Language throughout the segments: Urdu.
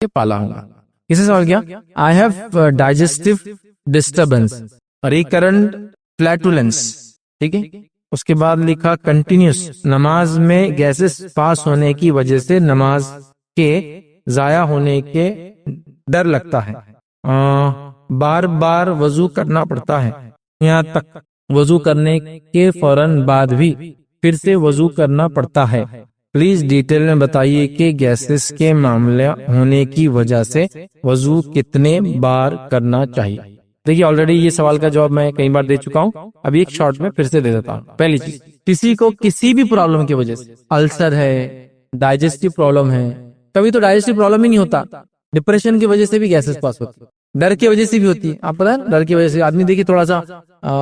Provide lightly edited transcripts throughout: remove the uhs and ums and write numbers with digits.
کے پالا ہوں گا. کس نے سوال کیا؟ I have digestive disturbance, recurrent flatulence. ٹھیک ہے. اس کے بعد لکھا کنٹینیوس، نماز میں گیسز پاس ہونے کی وجہ سے نماز کے ضائع ہونے کے ڈر لگتا ہے، بار بار وضو کرنا پڑتا ہے، یہاں تک وضو کرنے کے فوراً بعد بھی پھر سے وضو کرنا پڑتا ہے. پلیز ڈیٹیل میں بتائیے کہ گیسز کے معاملہ ہونے کی وجہ سے وضو کتنے بار کرنا چاہیے. دیکھیے آلریڈی یہ سوال کا جواب میں کئی بار دے چکا ہوں، ابھی ایک شارٹ میں پھر سے دے دیتا ہوں. پہلی چیز، کسی کو کسی بھی پرابلم کی وجہ سے السر ہے، ڈائجسٹو پرابلم ہے، کبھی تو ڈائجسٹو پرابلم ہی نہیں ہوتا، ڈپریشن کی وجہ سے بھی گیسز پاس ہوتی ہے، ڈر کی وجہ سے بھی ہوتی ہے. آپ پتہ ہے ڈر کی وجہ سے آدمی دیکھیے تھوڑا سا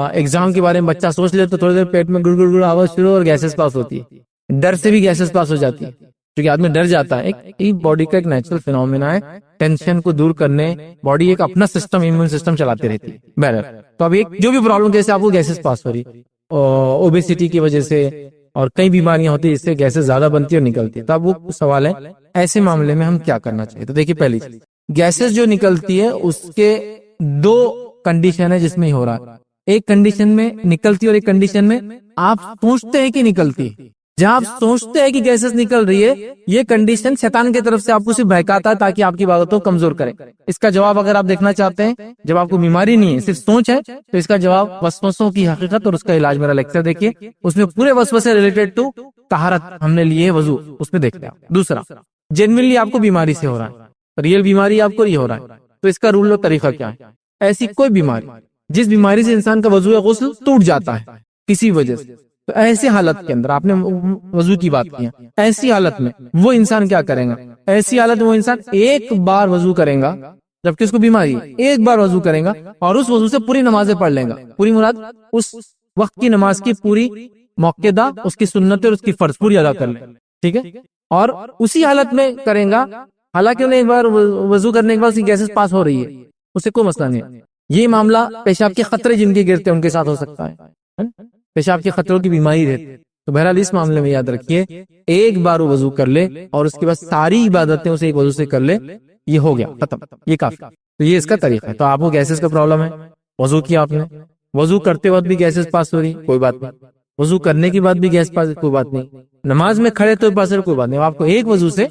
ایگزام کے بارے میں بچہ سوچ لے تو تھوڑی دیر پیٹ میں گڑ گڑ گڑ آواز شروع اور گیسز پاس ہوتی ہے. ڈر سے بھی گیسز پاس ہو جاتی ہے کیونکہ آدمی ڈر جاتا ہے. ایک باڈی کا ایک نیچرل فینومینا ہے، ٹینشن کو دور کرنے باڈی ایک اپنا سسٹم، امیون سسٹم چلاتے رہتی ہے. بہرحال تو اب ایک جو بھی پرابلم جیسے آپ کو گیسز پاس ہو رہی، اوبیسٹی کی وجہ سے اور کئی بیماریاں ہوتی ہیں اس سے گیسز زیادہ بنتی ہے اور نکلتی ہے. تو اب وہ سوال ہے ایسے معاملے میں ہم کیا کرنا چاہیے. تو دیکھیے پہلی چیز، گیسز جو نکلتی ہے اس کے دو کنڈیشن ہے جس میں ہو رہا ہے. ایک کنڈیشن میں نکلتی ہے اور ایک کنڈیشن میں آپ سوچتے ہیں کہ نکلتی ہے. جہاں آپ سوچتے ہیں کہ گیسز نکل رہی ہے، یہ کنڈیشن شیطان کی طرف سے آپ کو صرف بہکاتا ہے تاکہ آپ کی عبادتوں کو کمزور کرے. اس کا جواب اگر آپ دیکھنا چاہتے ہیں، جب آپ کو بیماری نہیں ہے صرف سوچ ہے، تو اس کا جواب وسوسوں کی حقیقت اور اس کا علاج، میرا لیکچر دیکھیے، اس میں پورے وسوسے ریلیٹڈ ٹو طہارت ہم نے لیے وضو، اس میں دیکھتے ہیں. دوسرا، جنوینلی آپ کو بیماری سے ہو رہا ہے، ریئل بیماری آپ کو یہ ہو رہا ہے، تو اس کا رول اور طریقہ کیا ہے. ایسی کوئی بیماری جس بیماری سے انسان کا وضو یا غسل ٹوٹ جاتا ہے کسی وجہ سے، تو ایسی حالت کے اندر آپ نے وضو کی بات کی، ایسی حالت میں وہ انسان کیا کرے گا؟ ایسی حالت میں وہ انسان ایک بار وضو کرے گا، جبکہ اس کو بیماری ہے، ایک بار وضو کرے گا اور اس وضو سے پوری نمازیں پڑھ لے گا. پوری مراد اس وقت کی نماز کی پوری موقعہ، اس کی سنت اور اس کی فرض پوری ادا کر لے. ٹھیک ہے. اور اسی حالت میں کرے گا، حالانکہ انہیں ایک بار وضو کرنے کے بعد اس کی گیسز پاس ہو رہی ہے، اسے کوئی مسئلہ نہیں ہے. یہ معاملہ پیشاب کے خطرے جن کے گرتے ہیں ان کے ساتھ ہو سکتا ہے، پیشاب کے خطروں کی بیماری رہتی ہے. تو بہرحال اس معاملے میں یاد رکھیے ایک بار وہ وضو کر لے اور اس کے بعد ساری عبادتیں اسے ایک وضو سے کر لے، یہ ہو گیا ختم، یہ کافی. تو یہ اس کا طریقہ ہے. تو آپ کو گیسز کا پرابلم ہے، وضو کیا آپ نے، وضو کرتے وقت بھی گیسز پاس ہو رہی، کوئی بات نہیں. وضو کرنے کے بعد بھی گیس پاس، کوئی بات نہیں. نماز میں کھڑے تو پاس، کوئی بات نہیں. آپ کو ایک وضو سے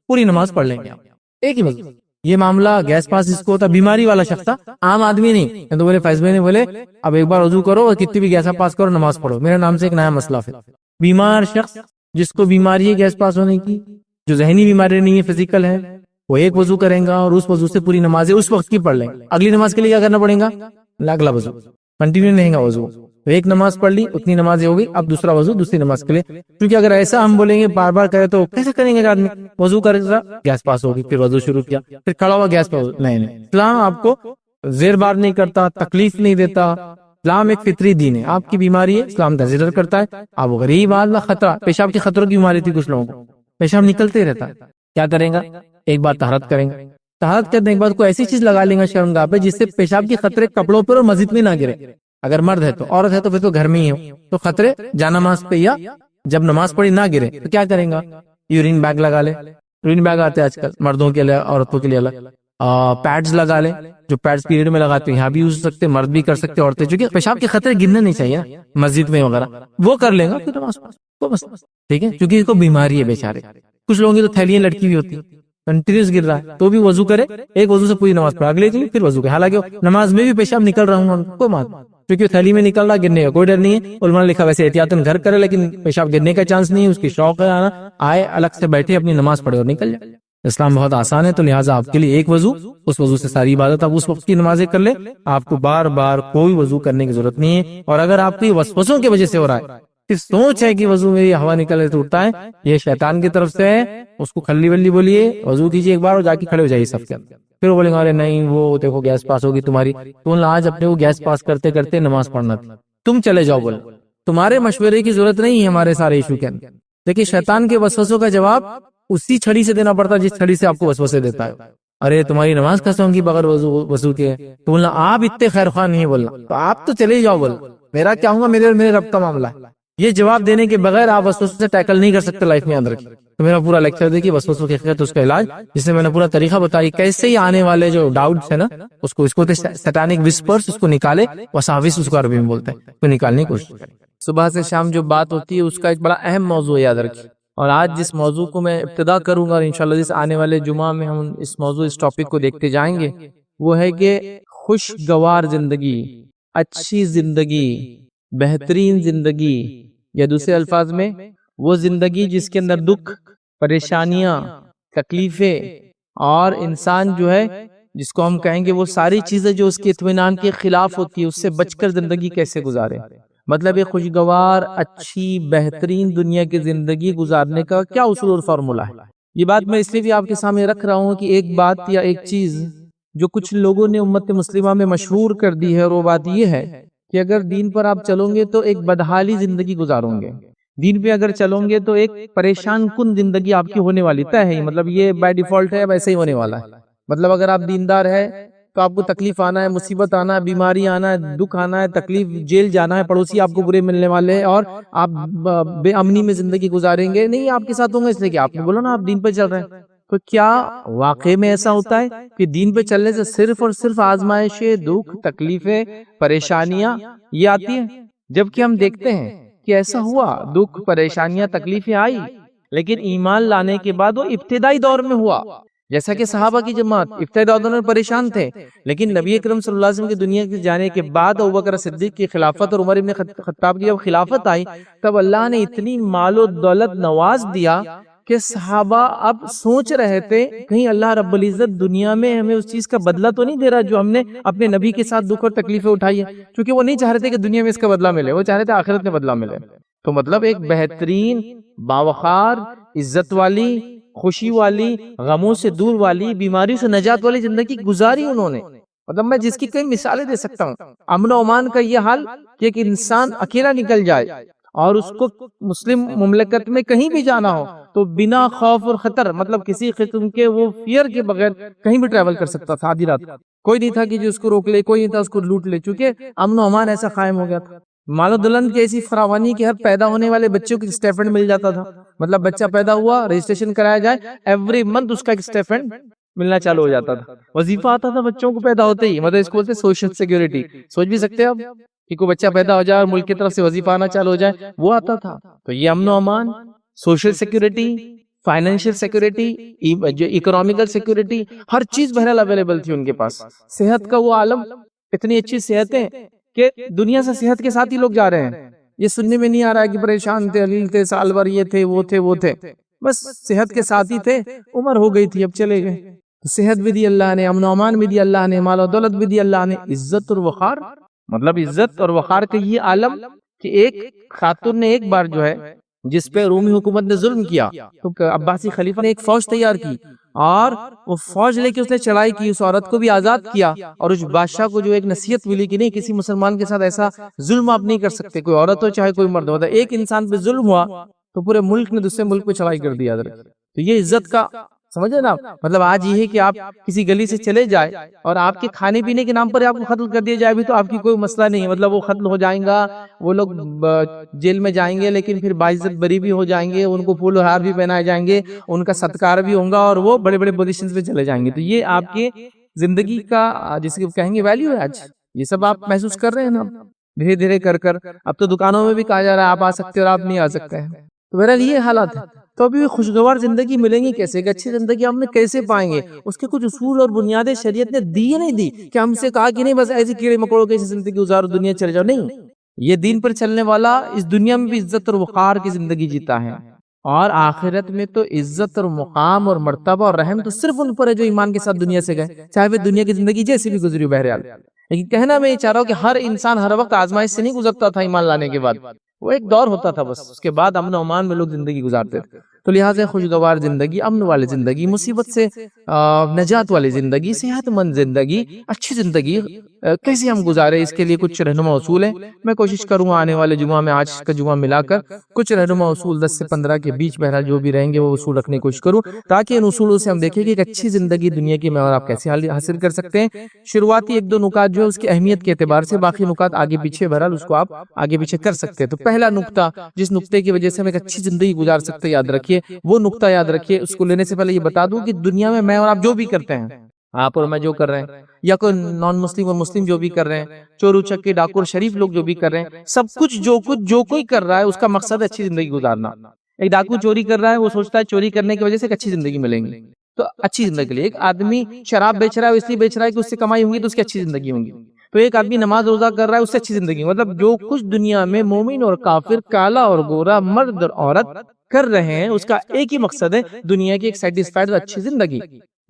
پوری نماز پڑھ لیں گے، ایک ہی وضو. یہ معاملہ گیس پاس جس کو ہوتا بیماری والا شخص تھا، عام آدمی نہیں. تو بولے فیض بھائی نے بولے اب ایک بار وضو کرو اور کتنی بھی گیس پاس کرو، نماز پڑھو. میرے نام سے ایک نیا مسئلہ ہے. بیمار شخص جس کو بیماری ہے گیس پاس ہونے کی، جو ذہنی بیماری نہیں ہے، فزیکل ہے، وہ ایک وضو کریں گا اور اس وضو سے پوری نمازیں اس وقت کی پڑھ لیں گے. اگلی نماز کے لیے کیا کرنا پڑے گا؟ اگلا وضو کنٹینیو نہیں گا وضو. تو ایک نماز پڑھ لی، اتنی نمازیں ہوگی، اب دوسرا وضو دوسری نماز کے لیے. کیونکہ اگر ایسا ہم بولیں گے بار بار کرے تو کیسے کریں گے؟ آدمی وضو کرے گیس پاس ہوگی، پھر وضو شروع کیا، پھر کھڑا ہوا گیس پاس. نہیں، اسلام آپ کو زیر بار نہیں کرتا، تکلیف نہیں دیتا. اسلام ایک فطری دین ہے. آپ کی بیماری ہے، اسلام کنسیڈر کرتا ہے. آپ غریب آدمی، خطرہ پیشاب کے خطروں کی بیماری تھی کچھ لوگوں کو، پیشاب نکلتے رہتا ہے، کیا کریں گا؟ ایک بار طہارت کریں گا. طہارت کرنے کے بعد کوئی ایسی چیز لگا لیں گا شرمگاہ پہ جس سے پیشاب کے خطرے کپڑوں پر اور مسجد میں نہ گرے. اگر مرد ہے تو، عورت ہے تو پھر تو گھر میں ہی ہو، تو خطرے جانماز پہ یا جب نماز پڑھی نہ گرے تو کیا کریں گا؟ یورین بیگ لگا لے. یورین بیگ آتے ہیں آج کل مردوں کے لیے، عورتوں کے لیے الگ. پیڈز لگا لے، جو پیڈز پیریڈ میں لگاتے ہیں، یہاں بھی یوز سکتے، مرد بھی کر سکتے، عورتیں، چونکہ پیشاب کے خطرے گرنے نہیں چاہیے مسجد میں وغیرہ، وہ کر لیں گا پھر نماز کو بس. ٹھیک ہے. کیونکہ اس کو بیماری ہے بیچارے. کچھ لوگوں کی تو تھیلیاں لٹکی ہوئی ہوتی، کنٹینیوس گر رہا ہے، تو بھی وضو کرے، ایک وضو سے پوری نماز پڑھا، اگلے کے لیے پھر وضو کرے. حالانکہ نماز میں بھی پیشاب نکل رہا ہوں کوئی بات، کیونکہ تھیلی میں نکل رہا، گرنے کا کوئی ڈر نہیں ہے. علماء نے لکھا ویسے احتیاطاً گھر کرے لیکن پیشاب گرنے کا چانس نہیں ہے. اس کی شوق ہے آنا، آئے الگ سے بیٹھے اپنی نماز پڑھے اور نکل جائے. اسلام بہت آسان ہے. تو لہٰذا آپ کے لیے ایک وضو، اس وضو سے ساری عبادت آپ اس وقت کی نمازیں کر لیں. آپ کو بار بار کوئی وضو کرنے کی ضرورت نہیں ہے. اور اگر آپ کو یہ وسوسوں کی وجہ سے ہو رہا ہے، صرف سوچ ہے کہ وضو میں یہ ہوا نکل رہے تو اٹھتا ہے، یہ شیطان کی طرف سے ہے. اس کو کھلی ولی بولیے، وضو کیجیے ایک بار اور جا کے کھڑے ہو جائیے سب کے اندر. پھر وہ بولیں گے ارے نہیں وہ دیکھو گیس پاس ہوگی تمہاری. تو آج اپنے کو گیس پاس کرتے کرتے نماز پڑھنا تھی، تم چلے جاؤ. بولے تمہارے مشورے کی ضرورت نہیں ہے ہمارے سارے ایشو کے اندر. دیکھیے شیطان کے وسوسوں کا جواب اسی چھڑی سے دینا پڑتا ہے جس چھڑی سے آپ کو وسوسے دیتا ہے. ارے تمہاری نماز کیسے ہوگی بغیر وضو کے؟ تو بولنا آپ اتنے خیر خواہ نہیں، بولنا تو آپ تو چلے جاؤ. بول میرا کیا ہوں گا، میرے اور میرے رب کا معاملہ ہے. یہ جواب دینے کے بغیر آپ وسوسوں سے ٹیکل نہیں کر سکتے لائف میں، یاد رکھیں۔ تو میرا پورا لیکچر دیکھیے وسوسوں کی حقیقت، اس کا علاج، جس میں نے پورا طریقہ بتائی کیسے ہی آنے والے جو ڈاؤٹس ہیں نا اس کو سیٹانک وسپرز اس کو نکالے، وساوس اس کو عربی میں بولتے ہیں، تو نکالنے کی کوشش کریں۔ صبح سے شام جو بات ہوتی ہے اس کا ایک بڑا اہم موضوع یاد رکھیں، اور آج جس موضوع کو میں ابتدا کروں گا اور انشاءاللہ جس آنے والے جمعہ میں ہم اس ٹاپک کو دیکھتے جائیں گے، وہ ہے کہ خوشگوار زندگی، اچھی زندگی، بہترین زندگی، یا دوسرے الفاظ میں وہ زندگی جس کے اندر دکھ، پریشانیاں، تکلیفیں، اور انسان جو ہے جس کو ہم کہیں گے وہ ساری چیزیں جو اس کے اطمینان کے خلاف ہوتی ہے، اس سے بچ کر زندگی کیسے گزارے۔ مطلب یہ خوشگوار، اچھی، بہترین دنیا کی زندگی گزارنے کا کیا اصول اور فارمولا ہے۔ یہ بات میں اس لیے بھی آپ کے سامنے رکھ رہا ہوں کہ ایک بات یا ایک چیز جو کچھ لوگوں نے امت مسلمہ میں مشہور کر دی ہے، اور وہ بات یہ ہے کہ اگر دین پر آپ چلو گے تو ایک بدحالی زندگی گزارو گے، دین پہ اگر چلو گے تو ایک پریشان کن زندگی آپ کی ہونے والی طے ہے، مطلب یہ بائی ڈیفالٹ ہے، ویسے ہی ہونے والا ہے۔ مطلب اگر آپ دیندار ہے تو آپ کو تکلیف آنا ہے، مصیبت آنا ہے، بیماری آنا ہے، دکھ آنا ہے، تکلیف، جیل جانا ہے، پڑوسی آپ کو برے ملنے والے ہیں، اور آپ بے امنی میں زندگی گزاریں گے، نہیں آپ کے ساتھ ہوں گے، اس لیے کہ آپ نے بولا نا آپ دین پہ چل رہے ہیں۔ تو کیا واقعے میں ایسا ہوتا ہے کہ دین پہ چلنے سے صرف اور صرف آزمائشیں، دکھ، تکلیفیں، پریشانیاں یہ آتی ہیں؟ جبکہ ہم دیکھتے ہیں کہ ایسا ہوا، دکھ، پریشانیاں، تکلیفیں آئی، لیکن ایمان لانے کے بعد وہ ابتدائی دور میں ہوا۔ جیسا کہ صحابہ کی جماعت ابتدائی دور میں پریشان تھے، لیکن نبی اکرم صلی اللہ علیہ وسلم کی دنیا کے جانے کے بعد ابوبکر صدیق کی خلافت اور عمر ابن خطاب کی جب خلافت آئی، تب اللہ نے اتنی مال و دولت نواز دیا کہ صحابہ اب سوچ رہے تھے کہیں اللہ رب العزت دنیا میں ہمیں اس چیز کا بدلہ تو نہیں دے رہا جو ہم نے اپنے نبی کے ساتھ دکھ اور تکلیفیں اٹھائی ہے، کیونکہ وہ نہیں چاہ رہے تھے کہ دنیا میں اس کا بدلہ ملے، وہ چاہ رہے تھے آخرت میں بدلہ ملے۔ تو مطلب ایک بہترین، باوقار، عزت والی، خوشی والی، غموں سے دور والی، بیماری سے نجات والی زندگی گزاری انہوں نے۔ مطلب میں جس کی کئی مثالیں دے سکتا ہوں، امن و امان کا یہ حال کہ ایک انسان اکیلا نکل جائے اور اس کو مسلم مملکت میں کہیں بھی جانا ہو تو بنا خوف اور خطر، مطلب کسی قسم کے وہ فیئر کے بغیر کہیں بھی ٹریول کر سکتا تھا آدھی رات، کوئی نہیں تھا کہ جو اس کو روک لے، کوئی نہیں تھا اس کو لوٹ لے، چونکہ امن و امان ایسا قائم ہو گیا تھا۔ مال و دولت کی ایسی فراوانی کہ ہر پیدا ہونے والے بچوں کو اسٹیپنڈ مل جاتا تھا، مطلب بچہ پیدا ہوا، رجسٹریشن کرایا جائے، ایوری منتھ اس کا ایک اسٹیپنڈ ملنا چالو ہو جاتا تھا۔ وظیفہ آتا تھا بچوں کو پیدا ہوتے ہی، مطلب اس کو بولتے سوشل سیکیورٹی، سوچ بھی سکتے ہیں آپ کہ کوئی بچہ پیدا ہو جائے اور ملک کی طرف سے وظیفہ آنا چالو ہو جائے، وہ آتا تھا۔ تو یہ امن و امان، سوشل سیکیورٹی، فائنینشیل سیکیورٹی، جو اکنامیکل سیکیورٹی، ہر چیز بہرحال اویلیبل تھی ان کے پاس۔ صحت کا وہ عالم، اتنی اچھی صحتیں کہ دنیا سے صحت کے ساتھ ہی لوگ جا رہے ہیں۔ یہ سننے میں نہیں آ رہا ہے کہ پریشان تھے، علیل تھے، سال بھر یہ تھے، وہ تھے، وہ تھے، بس صحت کے ساتھ ہی تھے، عمر ہو گئی تھی، اب چلے گئے۔ صحت بھی دی اللہ نے، امن و امان بھی دی اللہ نے، مال و دولت بھی دی اللہ نے، عزت اور وقار، مطلب عزت اور وقار کا یہ عالم کہ ایک خاتون نے ایک بار جو ہے جس پہ رومی حکومت نے ظلم کیا تو عباسی خلیفہ نے ایک فوج تیار کی اور وہ فوج لے کے اس نے چڑھائی کی، اس عورت کو بھی آزاد کیا، اور اس بادشاہ کو جو ایک نصیحت ملی کہ نہیں کسی مسلمان کے ساتھ ایسا ظلم آپ نہیں کر سکتے، کوئی عورت ہو چاہے کوئی مرد ہو، ایک انسان پہ ظلم ہوا تو پورے ملک نے دوسرے ملک پہ چڑھائی کر دیا۔ تو یہ عزت کا سمجھے نا، مطلب آج یہ ہے کہ آپ کسی گلی سے چلے جائے اور آپ کے کھانے پینے کے نام پر آپ کو قتل کر دیا جائے بھی تو آپ کی کوئی مسئلہ نہیں ہے، مطلب وہ قتل ہو جائیں گا، وہ لوگ جیل میں جائیں گے لیکن پھر باعزت بری بھی ہو جائیں گے، ان کو پھول و ہار بھی پہنائے جائیں گے، ان کا ستکار بھی ہوگا اور وہ بڑے بڑے پوزیشنز پہ چلے جائیں گے۔ تو یہ آپ کے زندگی کا جس کو کہیں گے ویلیو ہے، آج یہ سب آپ محسوس کر رہے ہیں نا دھیرے دھیرے کر۔ اب تو دکانوں میں بھی کہا جا رہا ہے آپ آ سکتے اور آپ نہیں آ سکتے ہیں، تو بہرحال یہ حالات ہے۔ تو ابھی خوشگوار زندگی ملیں گی کیسے، کہ اچھی زندگی ہم نے کیسے پائیں گے؟ اس کے کچھ اصول اور بنیادیں شریعت نے دی نہیں دی کہ ہم سے کہا کہ نہیں بس ایسی کیڑے مکوڑوں کی زندگی گزارو دنیا چلے جاؤ، نہیں، یہ دین پر چلنے والا اس دنیا میں بھی عزت اور وقار کی زندگی جیتا ہے، اور آخرت میں تو عزت اور مقام اور مرتبہ اور رحم تو صرف ان پر ہے جو ایمان کے ساتھ دنیا سے گئے، چاہے وہ دنیا کی زندگی جیسی بھی گزری ہو بہرحال۔ لیکن کہنا میں یہ چاہ رہا ہوں کہ ہر انسان ہر وقت آزمائش سے نہیں گزرتا تھا ایمان لانے کے بعد، وہ ایک دور ہوتا تھا بس، اس کے بعد امن و امان میں لوگ زندگی گزارتے تھے۔ تو لہٰذا خوشگوار زندگی، امن والی زندگی، مصیبت سے نجات والی زندگی، صحت مند زندگی، اچھی زندگی، کیسے ہم گزارے، اس کے لیے کچھ رہنما اصول ہیں. میں کوشش کروں گا آنے والے جمعہ میں آج کا جمعہ ملا کر کچھ رہنما اصول 10 سے 15 کے بیچ بہرحال جو بھی رہیں گے وہ اصول رکھنے کی کوشش کروں، تاکہ ان اصولوں سے ہم دیکھیں کہ ایک اچھی زندگی دنیا کی میں اور آپ کیسے حاصل کر سکتے ہیں. شروعاتی 1-2 نکات جو ہے اس کی اہمیت کے اعتبار سے، باقی نکات آگے پیچھے بہرحال اس کو آپ آگے پیچھے کر سکتے ہیں. تو پہلا نقطہ جس نقطے کی وجہ سے ہم ایک اچھی زندگی گزار سکتے ہیں، یاد رکھیے وہ نقطہ یاد رکھیے. اس کو لینے سے پہلے یہ بتا دوں کہ دنیا میں اور آپ جو بھی کرتے ہیں، آپ اور میں جو کر رہے ہیں، یا کوئی نان مسلم اور مسلم جو بھی کر رہے ہیں، چور چکے ڈاکو شریف لوگ جو بھی کر رہے ہیں، سب کچھ جو کوئی کر رہا ہے اس کا مقصد ہے اچھی زندگی گزارنا. ایک ڈاکو چوری کر رہا ہے، وہ سوچتا ہے چوری کرنے کی وجہ سے ایک اچھی زندگی ملیں گی، تو اچھی زندگی کے لیے. ایک آدمی شراب بیچ رہا ہے، اس لیے بیچ رہا ہے کہ اس سے کمائی ہوگی تو اس کی اچھی زندگی ہوگی. تو ایک آدمی نماز روزہ کر رہا ہے، اس سے اچھی زندگی. مطلب جو کچھ دنیا میں مومن اور کافر، کالا اور گورا، مرد اور عورت کر رہے ہیں، اس کا ایک ہی مقصد ہے، دنیا کی ایک سیٹسفائیڈ اور اچھی زندگی.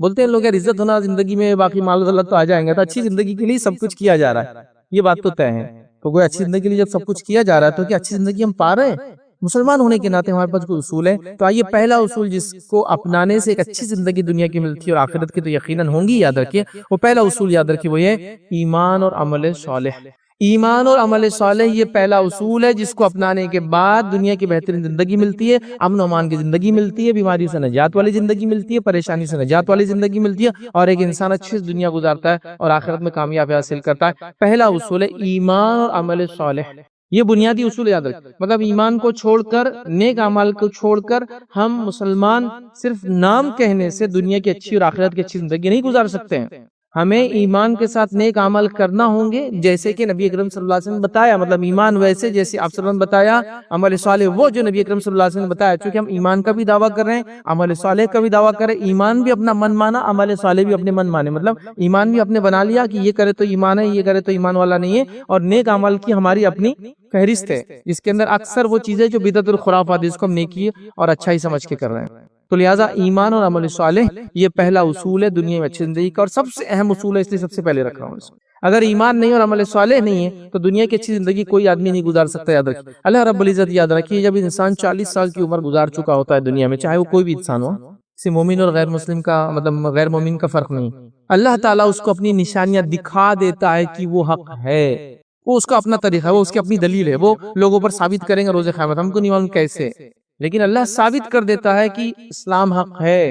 بولتے ہیں لوگ یار عزت ہونا زندگی میں، باقی مال و دولت تو آ جائیں گے، تو اچھی زندگی کے لیے سب کچھ کیا جا رہا ہے، یہ بات تو طے ہے. تو کوئی اچھی زندگی کے لیے جب سب کچھ کیا جا رہا ہے تو کیا اچھی زندگی ہم پا رہے ہیں؟ مسلمان ہونے کے ناطے ہمارے پاس کوئی اصول ہے. تو آئیے پہلا اصول جس کو اپنانے سے ایک اچھی زندگی دنیا کی ملتی ہے اور آخرت کی تو یقیناً ہوں گی، یاد رکھیے. وہ پہلا اصول یاد رکھیے، وہ یہ ایمان اور عمل صالح. ایمان اور عمل صالح یہ پہلا اصول ہے جس کو اپنانے کے بعد دنیا کی بہترین زندگی ملتی ہے، امن و امان کی زندگی ملتی ہے، بیماری سے نجات والی زندگی ملتی ہے، پریشانی سے نجات والی زندگی ملتی ہے، اور ایک انسان اچھی دنیا گزارتا ہے اور آخرت میں کامیابی حاصل کرتا ہے. پہلا اصول ہے ایمان اور عمل صالح. یہ بنیادی اصول یاد رکھیں. مطلب ایمان کو چھوڑ کر، نیک اعمال کو چھوڑ کر ہم مسلمان صرف نام کہنے سے دنیا کی اچھی اور آخرت کی اچھی زندگی نہیں گزار سکتے ہیں. ہمیں ایمان کے ساتھ نیک عمل کرنا ہوں گے، جیسے کہ نبی اکرم صلی اللہ علیہ وسلم نے بتایا. مطلب ایمان ویسے جیسے آپ صلی اللہ علیہ وسلم نے بتایا، عمل صالح وہ جو نبی اکرم صلی اللہ علیہ وسلم نے بتایا. چونکہ ہم ایمان کا بھی دعویٰ کر رہے ہیں، عمل صالح کا بھی دعویٰ کر رہے ہیں. ایمان بھی اپنا من مانا، عمل صالح بھی اپنے من مانے. مطلب ایمان بھی اپنے بنا لیا کہ یہ کرے تو ایمان ہے، یہ کرے تو ایمان والا نہیں ہے. اور نیک عمل کی ہماری اپنی فہرست ہے، جس کے اندر اکثر وہ چیزیں جو بدعت الخرافات جس کو ہم نیکی اور اچھائی سمجھ کے کر رہے ہیں. تو لہٰذا ایمان اور عمل صالح یہ پہلا اصول ہے دنیا میں اچھی زندگی کا، اور سب سے اہم اصول ہے، اس لیے سب سے پہلے رکھ رہا ہوں اس کو. اگر ایمان نہیں اور عمل صالح نہیں ہے تو دنیا کی اچھی زندگی کوئی آدمی نہیں گزار سکتا. یاد رکھیے اللہ رب العزت، یاد رکھیے جب انسان 40 سال کی عمر گزار چکا ہوتا ہے دنیا میں، چاہے وہ کوئی بھی انسان ہو، اسے مومن اور غیر مسلم کا مطلب غیر مومن کا فرق نہیں، اللہ تعالیٰ اس کو اپنی نشانیاں دکھا دیتا ہے کہ وہ حق ہے. وہ اس کا اپنا طریقہ ہے، وہ اس کی اپنی دلیل ہے، وہ لوگوں پر ثابت کریں گے روز قیامت. ہم کو نہیں معلوم کیسے، لیکن اللہ ثابت کر دیتا ہے کہ اسلام حق ہے،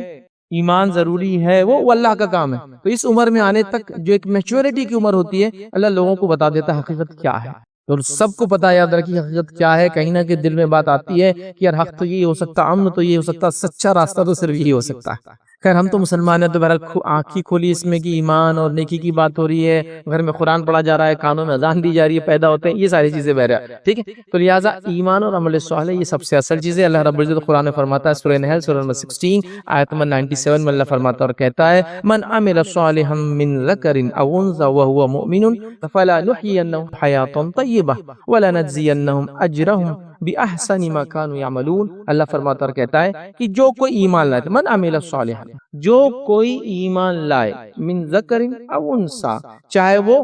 ایمان ضروری ہے، وہ اللہ کا کام ہے. تو اس عمر میں آنے تک جو ایک میچورٹی کی عمر ہوتی ہے، اللہ لوگوں کو بتا دیتا ہے حقیقت کیا ہے. اور سب کو پتا، یاد رکھیے حقیقت کیا ہے. کہیں نہ کہیں دل میں بات آتی ہے کہ یار حق تو یہی ہو سکتا، امن تو یہ ہو سکتا، سچا راستہ تو صرف یہی ہو سکتا ہے. خیر ہم تو مسلمان ہیں، تو بہرحال آنکھی کھولی اس میں کہ ایمان اور نیکی کی بات ہو رہی ہے، گھر میں قرآن پڑھا جا رہا ہے، کانوں میں اذان دی جا رہی ہے، پیدا ہوتے ہیں یہ ساری چیزیں بہرحال ٹھیک ہے. تو لہٰذا ایمان اور عمل صالح یہ سب سے اصل چیز ہے. اللہ رب العزت قرآن میں فرماتا ہے سورہ نحل سورہ نمبر 16 آیت نمبر 97 میں اللہ فرماتا اور کہتا ہے من عمل صالحا من ذکر او انثى وهو مؤمن فلنحيينه حیاة طیبہ ولنجزینهم اجرهم بأحسن ما كانوا يعملون. اللہ فرماتا اور کہتا ہے کہ جو کوئی ایمان لائے، من عمل صالحا، جو کوئی ایمان لائے، من ذکر او انثى، چاہے وہ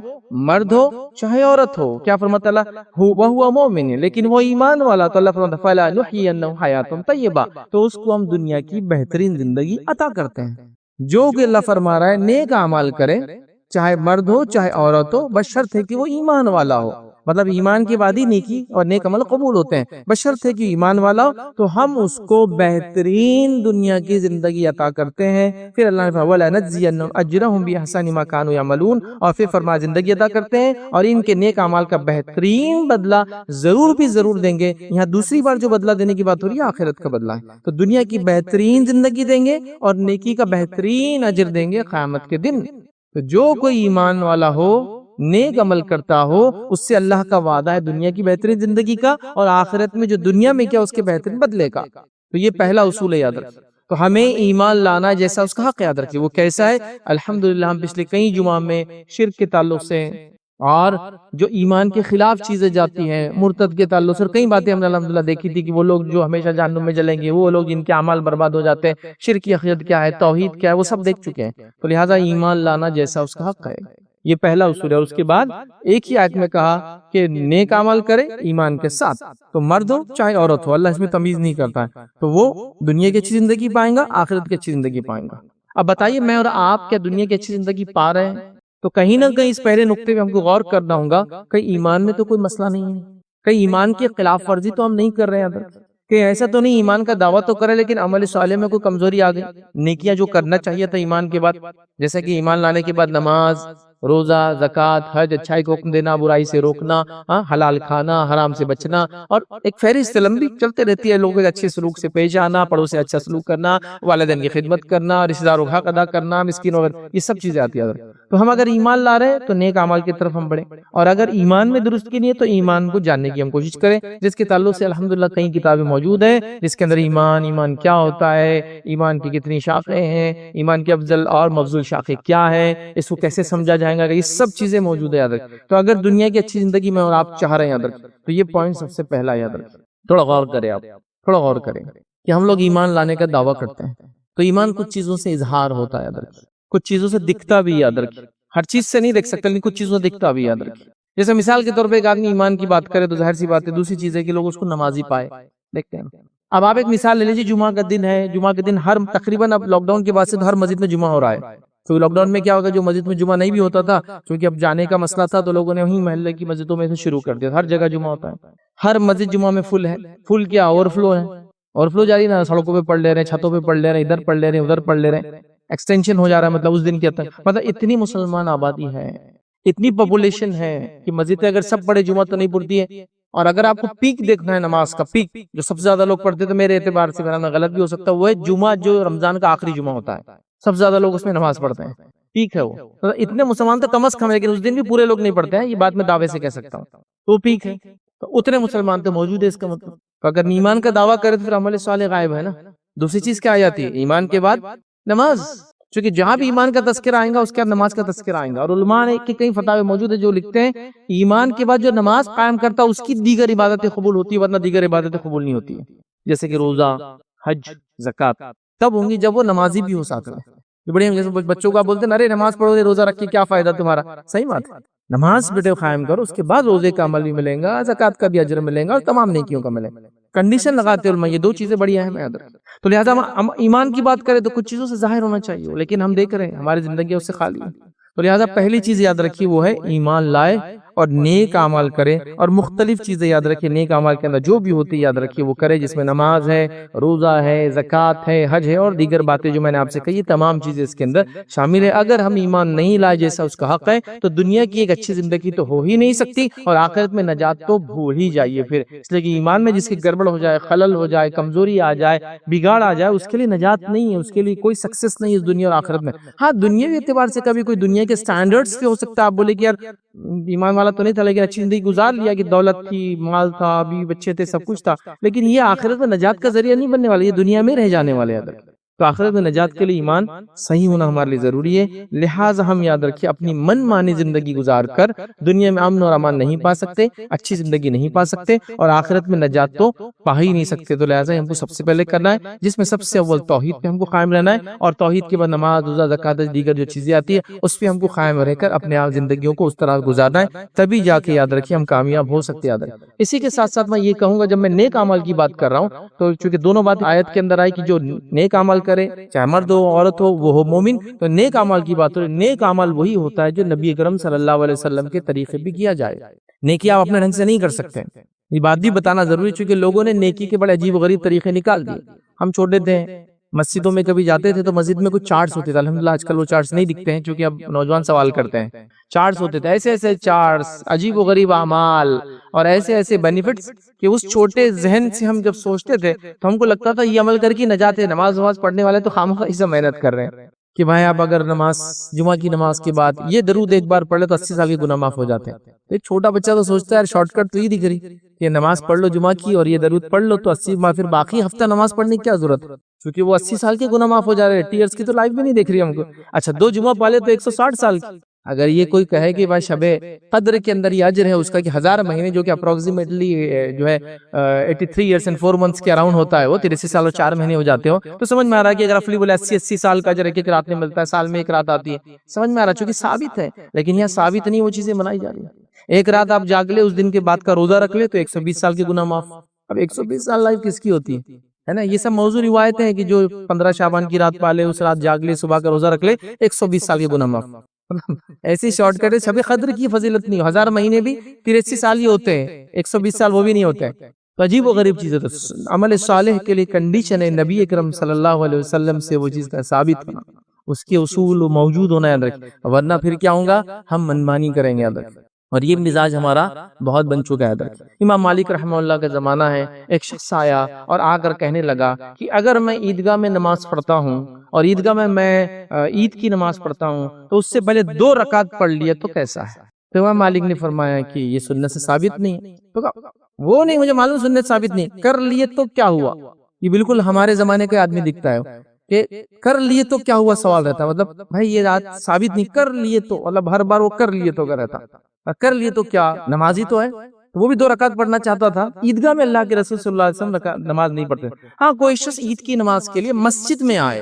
مرد ہو چاہے عورت ہو، کیا فرماتا اللہ وہو مومن، لیکن وہ ایمان والا، تو اللہ فرماتا فلنحيينه حیاة طیبہ، تو اس کو ہم دنیا کی بہترین زندگی عطا کرتے ہیں. جو کہ اللہ فرما رہا ہے نیک اعمال کرے، چاہے مرد ہو چاہے عورت ہو، بشرط ہے کہ وہ ایمان والا ہو. مطلب ایمان کے بعد ہی نیکی اور نیک عمل قبول ہوتے ہیں، بشرط ہے کہ ایمان والا ہو. تو ہم اس کو بہترین دنیا کی زندگی عطا کرتے ہیں. پھر اللہ نے فرمایا وَلَنَجْزِيَنَّهُمْ أَجْرَهُمْ بِأَحْسَنِ مَا كَانُوا يَعْمَلُونَ، اور پھر فرمایا زندگی عطا کرتے ہیں اور ان کے نیک اعمال کا بہترین بدلہ ضرور بھی ضرور دیں گے. یہاں دوسری بار جو بدلہ دینے کی بات ہو رہی ہے آخرت کا بدلہ ہے. تو دنیا کی بہترین زندگی دیں گے اور نیکی کا بہترین اجر دیں گے قیامت کے دن. تو جو کوئی ایمان والا ہو، نیک عمل کرتا ہو، اس سے اللہ کا وعدہ ہے دنیا کی بہترین زندگی کا، اور آخرت میں جو دنیا میں کیا اس کے بہترین بدلے کا. تو یہ پہلا اصول ہے، یاد رکھیں. تو ہمیں ایمان لانا جیسا اس کا حق یاد رکھیے. وہ کیسا ہے؟ الحمدللہ ہم پچھلے کئی جمعہ میں شرک کے تعلق سے اور جو ایمان کے خلاف چیزیں جاتی ہیں، مرتد کے تعلق سے کئی باتیں ہم نے الحمدللہ دیکھی تھی کہ وہ لوگ جو ہمیشہ جہنم میں جلیں گے، وہ لوگ جن کے اعمال برباد ہو جاتے ہیں، شرک کی حقیقت کیا ہے، توحید کیا ہے، وہ سب دیکھ چکے ہیں. تو لہٰذا ایمان لانا جیسا اس کا حق ہے، یہ پہلا اصول ہے. اور اس کے بعد ایک ہی آیت میں کہا کہ نیک عمل کرے ایمان کے ساتھ، تو مرد ہو چاہے عورت ہو، اللہ اس میں تمیز نہیں کرتا ہے. تو وہ دنیا کی اچھی زندگی پائیں گا، آخرت کی اچھی زندگی پائیں گا. اب بتائیے میں اور آپ کیا دنیا کی اچھی زندگی پا رہے ہیں؟ تو کہیں نہ کہیں اس پہلے نقطے پہ ہم کو غور کرنا ہوگا کہ ایمان میں تو کوئی مسئلہ نہیں ہے، کہیں ایمان کی خلاف ورزی تو ہم نہیں کر رہے ہیں ادھر، کہ ایسا تو نہیں ایمان کا دعویٰ تو کرے لیکن عمل صالح میں کوئی کمزوری آ گئی، نیکیاں جو کرنا چاہیے تھا ایمان کے بعد، جیسا کہ ایمان لانے کے بعد نماز، روزہ، زکوٰۃ، حج، اچھائی کو حکم دینا، برائی سے روکنا، حلال کھانا، حرام سے بچنا، اور ایک فہرست لمبی چلتے رہتی ہے، لوگوں کے اچھے سلوک سے پیش آنا، پڑوس سے اچھا سلوک کرنا، والدین کی خدمت کرنا، رشتہ داروں کا حق ادا کرنا، مسکینوں وغیرہ، یہ سب چیزیں آتی ہیں۔ تو ہم اگر ایمان لا رہے ہیں تو نیک اعمال کی طرف ہم بڑھیں، اور اگر ایمان میں درست کی نہیں ہے تو ایمان کو جاننے کی ہم کوشش کریں، جس کے تعلق سے الحمدللہ کئی کتابیں موجود ہیں جس کے اندر ایمان کیا ہوتا ہے، ایمان کی کتنی شاخیں ہیں، ایمان کی افضل اور مفضول شاخیں کیا ہے، اس کو کیسے سمجھا جائے گا، یہ سب چیزیں موجود ہے یاد رکھیں۔ تو اگر دنیا کی اچھی زندگی میں اور آپ چاہ رہے ہیں یاد رکھیں تو یہ پوائنٹ سب سے پہلا یاد رکھیں، تھوڑا غور کریں، آپ تھوڑا غور کریں کہ ہم لوگ ایمان لانے کا دعویٰ کرتے ہیں تو ایمان کچھ چیزوں سے اظہار ہوتا ہے یاد رکھیں، کچھ چیزوں سے دکھتا بھی یاد رکھیں، ہر چیز سے نہیں دیکھ سکتے لیکن کچھ چیزوں سے دکھتا بھی یاد رکھیں۔ جیسے مثال کے طور پہ ایک آدمی ایمان کی بات کرے تو ظاہر سی بات ہے دوسری چیز ہے کہ لوگ اس کو نمازی پائے، دیکھتے ہیں۔ اب آپ ایک مثال لے لیجیے، جمعہ کا دن ہے، جمعہ کے دن ہر تقریباً اب لاک ڈاؤن کے بعد سے تو ہر مسجد میں جمعہ ہو رہا ہے، تو لاک ڈاؤن میں کیا ہوگا، جو مسجد میں جمعہ نہیں بھی ہوتا تھا کیونکہ اب جانے کا مسئلہ تھا تو لوگوں نے وہیں محلے کی مسجدوں میں سے شروع کر دیا، ہر جگہ جمعہ ہوتا ہے، ہر مسجد جمعہ میں فل ہے، فل کیا اوور فلو ہے، اوور فلو جاری نا، سڑکوں پہ پڑھ لے رہے ہیں، چھتوں پہ پڑھ لے رہے ہیں، ادھر پڑھ لے رہے ہیں، ادھر پڑھ لے رہے ہیں، ایکسٹینشن ہو جا رہا ہے، مطلب اس دن کے تک مطلب اتنی مسلمان آبادی ہے، اتنی پاپولیشن ہے کہ مسجد پہ اگر سب پڑھے جمعہ تو نہیں پڑتی ہے۔ اور اگر آپ کو پیک دیکھنا ہے نماز کا، پیک جو سب سے زیادہ لوگ پڑھتے تو میرے اعتبار سے میرا غلط بھی ہو سکتا ہے، وہ ہے جمعہ جو رمضان کا آخری جمعہ ہوتا ہے، سب سے زیادہ لوگ اس میں نماز پڑھتے ہیں، پیک ہے وہ، اتنے مسلمان تو کم از کم ہے لیکن اس دن بھی پورے لوگ نہیں پڑھتے ہیں، یہ بات میں دعوے سے کہہ سکتا ہوں، تو پیک ہے، تو اتنے مسلمان تو موجود ہے، اس کا مطلب تو اگر ایمان کا دعویٰ کرے تو پھر عمل صالح غائب ہے نا۔ دوسری چیز کیا آ جاتی ہے ایمان کے بعد؟ نماز، چونکہ جہاں بھی ایمان کا تذکرہ آئے گا اس کے بعد نماز کا تذکرہ آئے گا، اور علماء نے کئی فتاوی موجود ہے جو لکھتے ہیں ایمان کے بعد جو نماز قائم کرتا ہے اس کی دیگر عبادتیں قبول ہوتی ہے، ورنہ دیگر عبادتیں قبول نہیں ہوتی ہیں، جیسے کہ روزہ، حج، زکوٰۃ تب ہوں گی جب وہ نمازی بھی ہو ساتھ میں۔ بڑے جیسے بچوں کو آپ بولتے ہیں ارے نماز پڑھو گے، روزہ رکھ کے کیا فائدہ تمہارا، صحیح بات ہے، نماز بیٹے قائم کرو، اس کے بعد روزے کا عمل بھی ملے گا، زکوٰۃ کا بھی اجر ملے گا، اور تمام نیکیوں کا ملے گا، کنڈیشن لگاتے علماء، یہ دو چیزیں بڑی اہم ہیں۔ تو لہٰذا ہم ایمان کی بات کریں تو کچھ چیزوں سے ظاہر ہونا چاہیے، لیکن ہم دیکھ رہے ہیں ہماری زندگی اس سے خالی ہے، تو لہٰذا پہلی چیز یاد رکھیے وہ ہے ایمان لائے اور نیک اعمال کرے، اور مختلف چیزیں یاد رکھیے، نیک اعمال کے اندر جو بھی ہوتی ہے یاد رکھیے وہ کرے، جس میں نماز ہے، روزہ ہے، زکوٰۃ ہے، حج ہے، اور دیگر باتیں جو میں نے آپ سے کہی، تمام چیزیں اس کے اندر شامل ہے۔ اگر ہم ایمان نہیں لائے جیسا اس کا حق ہے تو دنیا کی ایک اچھی زندگی تو ہو ہی نہیں سکتی، اور آخرت میں نجات تو بھول ہی جائیے پھر، اس لیے کہ ایمان میں جس کی گڑبڑ ہو جائے، خلل ہو جائے، کمزوری آ جائے، بگاڑ آ جائے، اس کے لیے نجات نہیں ہے، اس کے لیے کوئی سکسیس نہیں ہے اس دنیا اور آخرت میں۔ ہاں دنیاوی اعتبار سے کبھی کوئی دنیا کے سٹینڈرڈز پہ ہو سکتا ہے، آپ بولے کہ یار ایمان والا تو نہیں تھا لیکن اچھی زندگی گزار لیا، کہ دولت تھی، مال تھا، بیوی بچے تھے، سب کچھ تھا، لیکن یہ آخرت میں نجات کا ذریعہ نہیں بننے والا، یہ دنیا میں رہ جانے والے ہیں۔ تو آخرت میں نجات کے لیے ایمان صحیح ہونا ہمارے لیے ضروری ہے، لہٰذا ہم یاد رکھیں اپنی من مانی زندگی گزار کر دنیا میں امن اور امان نہیں پا سکتے، اچھی زندگی نہیں پا سکتے، اور آخرت میں نجات تو پا ہی نہیں سکتے، تو لہٰذا ہم کو سب سے پہلے کرنا ہے جس میں سب سے اول توحید پہ ہم کو قائم رہنا ہے، اور توحید کے بعد نماز، روزہ، زکوٰۃ، دیگر جو چیزیں آتی ہے اس پہ ہم کو قائم رہ کر اپنے آپ زندگیوں کو اس طرح گزارنا ہے، تبھی جا کے یاد رکھیے ہم کامیاب ہو سکتے۔ یاد رکھیں اسی کے ساتھ ساتھ میں یہ کہوں گا جب میں نیک اعمال کی بات کر رہا ہوں تو چونکہ دونوں بات آیت کے اندر آئی کہ جو نیک اعمال کرے چاہے مرد ہو عورت ہو وہ ہو مومن، تو نیک اعمال کی بات ہو، نیک اعمال وہی ہوتا ہے جو نبی اکرم صلی اللہ علیہ وسلم کے طریقے بھی کیا جائے، نیکی آپ اپنے ڈھنگ سے نہیں کر سکتے، یہ بات بھی بتانا ضروری، چونکہ لوگوں نے نیکی کے بڑے عجیب و غریب طریقے نکال دیے۔ ہم چھوٹے تھے مسجدوں میں کبھی جاتے تھے تو مسجد میں کچھ چارٹس ہوتے تھے، الحمدللہ آج کل وہ چارٹس نہیں دکھتے ہیں چونکہ اب نوجوان سوال کرتے ہیں، چارٹس ہوتے تھے، ایسے ایسے چارٹس، عجیب و غریب اعمال اور ایسے ایسے بینیفٹس کہ اس چھوٹے ذہن سے ہم جب سوچتے تھے تو ہم کو لگتا تھا یہ عمل کر کے نجات ہے، نماز پڑھنے والے تو خامخواہ اس سے محنت کر رہے ہیں کہ بھائی آپ اگر جمعہ کی نماز کے بعد یہ درود ایک بار پڑھ لے تو 80 سال کے گناہ معاف ہو جاتے ہیں۔ ایک چھوٹا بچہ تو سوچتا ہے شارٹ کٹ تو یہ دکھ رہی کہ نماز پڑھ لو جمعہ کی اور یہ درود پڑھ لو تو 80 ماہ، پھر باقی ہفتہ نماز پڑھنے کی کیا ضرورت ہے، کیونکہ وہ 80 سال کے گناہ معاف ہو جا رہے ہیں، ٹیئرز کی تو لائف بھی نہیں دیکھ رہی ہم کو۔ اچھا 2 جمعہ پالے تو 160 سال کی، اگر یہ کوئی کہے کہ بھائی شب قدر کے اندر یہ اجر ہے اس کا کہ 1000 مہینے جو کہ اپروکسیمیٹلی جو ہے 83 ایئرس اینڈ 4 منتھس کے اراؤنڈ ہوتا ہے، وہ 83 سال اور 4 مہینے ہو جاتے ہو، تو سمجھ میں آ رہا ہے کہ اگر افلی بولے 80 سال کا اجر ایک رات میں ملتا ہے، سال میں ایک رات آتی ہے، سمجھ میں آ رہا ہے، چونکہ ثابت ہے، لیکن یہاں ثابت نہیں وہ چیزیں بنائی جا رہی ہیں۔ ایک رات آپ جاگ لے اس دن کے بعد کا روزہ رکھ لے تو 120 سال کے گناہ معاف۔ اب 120 سال لائف کس کی ہوتی ہے نا، یہ سب موضوع روایتیں ہیں کہ جو 15 شعبان کی رات پالے، اس رات جاگ لے، صبح کا روزہ رکھ لے، 120 سال کے گناہ معاف۔ ایسی شارٹ کٹ ہے. شب قدر کی فضیلت نہیں, 1000 مہینے بھی 83 سال ہی ہوتے ہیں, 120 سال وہ بھی نہیں ہوتے. تو عجیب و غریب چیز ہے. تو عمل صالح کے لیے کنڈیشن ہے نبی اکرم صلی اللہ علیہ وسلم سے وہ چیز کا ثابت ہونا, اس کے اصول موجود ہونا یاد رکھیں, ورنہ پھر کیا ہوگا, ہم منمانی کریں گے یاد رکھیں. اور یہ مزاج ہمارا بہت بن چکا ہے یاد رکھیں. امام مالک رحمہ اللہ کا زمانہ ہے, ایک شخص آیا اور آ کر کہنے لگا کہ اگر میں عیدگاہ میں نماز پڑھتا ہوں اور عیدگاہ میں عید کی نماز پڑھتا ہوں تو اس سے پہلے 2 رکعت پڑھ لیے تو کیسا ہے؟ تو امام مالک نے فرمایا کہ یہ سنت سے ثابت نہیں ہے. تو وہ نہیں, مجھے معلوم سنت ثابت نہیں, کر لیے تو کیا ہوا. یہ بالکل ہمارے زمانے کا آدمی دکھتا ہے کہ کر لیے تو کیا ہوا سوال رہتا ہے, مطلب بھائی یہ بات ثابت نہیں, کر لیے تو مطلب ہر بار وہ کر لیے تو کر رہتا, کر لیے تو کیا, نمازی تو ہے. وہ بھی 2 رکعت پڑھنا چاہتا تھا. عیدگاہ میں اللہ کے رسول صلی اللہ علیہ وسلم نماز نہیں پڑھتے. ہاں کوئی شخص عید کی نماز کے لیے مسجد میں آئے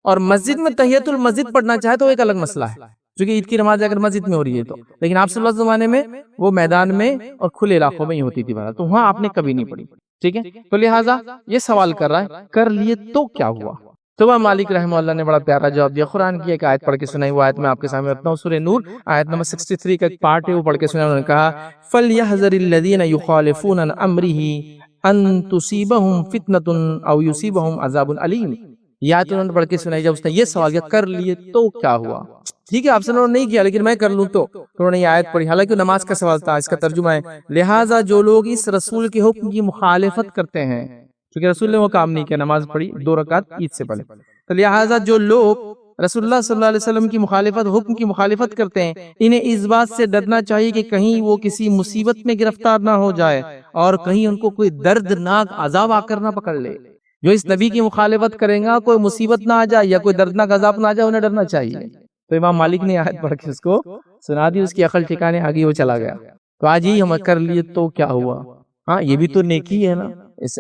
اور مسجد میں تحیۃ المسجد پڑھنا چاہے تو ایک الگ مسئلہ ہے, کیونکہ عید کی نماز اگر مسجد میں ہو رہی ہے تو. لیکن آپ صلی اللہ علیہ وسلم زمانے میں وہ میدان میں اور کھلے علاقوں میں ہی ہوتی تھی, تو وہاں آپ نے کبھی نہیں پڑھی. ٹھیک ہے, تو لہٰذا یہ سوال کر رہا ہے کر لیے تو کیا ہوا. تو امام مالک رحمہ اللہ نے بڑا پیارا جواب دیا. قرآن کی ایک آیت پڑھ کے سنائی, وہ آیت میں آپ کے سامنے رکھتا ہوں, سورہ نور آیت نمبر 63 کا ایک پارٹ ہے, وہ پڑھ کے سنائی. انہوں نے کہا فَلْيَحْذَرِ الَّذِينَ يُخَالِفُونَ عَنْ أَمْرِهِ أَن تُصِيبَهُمْ فِتْنَةٌ أَوْ يُصِيبَهُمْ عَذَابٌ أَلِيمٌ. یہ آیت انہوں نے پڑھ کے سنائی. جب اس نے یہ سوال کیا کر لیے تو کیا ہوا, ٹھیک ہے آپ سے انہوں نے نہیں کیا لیکن میں کر لوں تو انہوں نے یہ آیت پڑھی. حالانکہ نماز کا سوال تھا, اس کا ترجمہ ہے لہٰذا جو لوگ اس رسول کے حکم کی مخالفت کرتے ہیں, کیونکہ رسول نے وہ کام نہیں کیا, نماز پڑھی 2 رکعت عید سے پہلے, تو لہٰذا جو لوگ رسول اللہ صلی اللہ علیہ وسلم کی مخالفت, حکم کی مخالفت کرتے ہیں, انہیں اس بات سے ڈرنا چاہیے کہ کہیں وہ کسی مصیبت میں گرفتار نہ ہو جائے اور کہیں ان کو کوئی دردناک عذاب آ کر نہ پکڑ لے. جو اس نبی کی مخالفت کریں گا کوئی مصیبت نہ آ جائے یا کوئی دردناک عذاب نہ آ جائے, انہیں ڈرنا چاہیے. تو امام مالک نے آیت پڑھ کے اس کو سنا دی, اس کی عقل ٹھکانے آگئی, وہ چلا گیا. تو آج ہی ہم کر لیے تو کیا ہوا, ہاں یہ بھی تو نیکی ہے نا,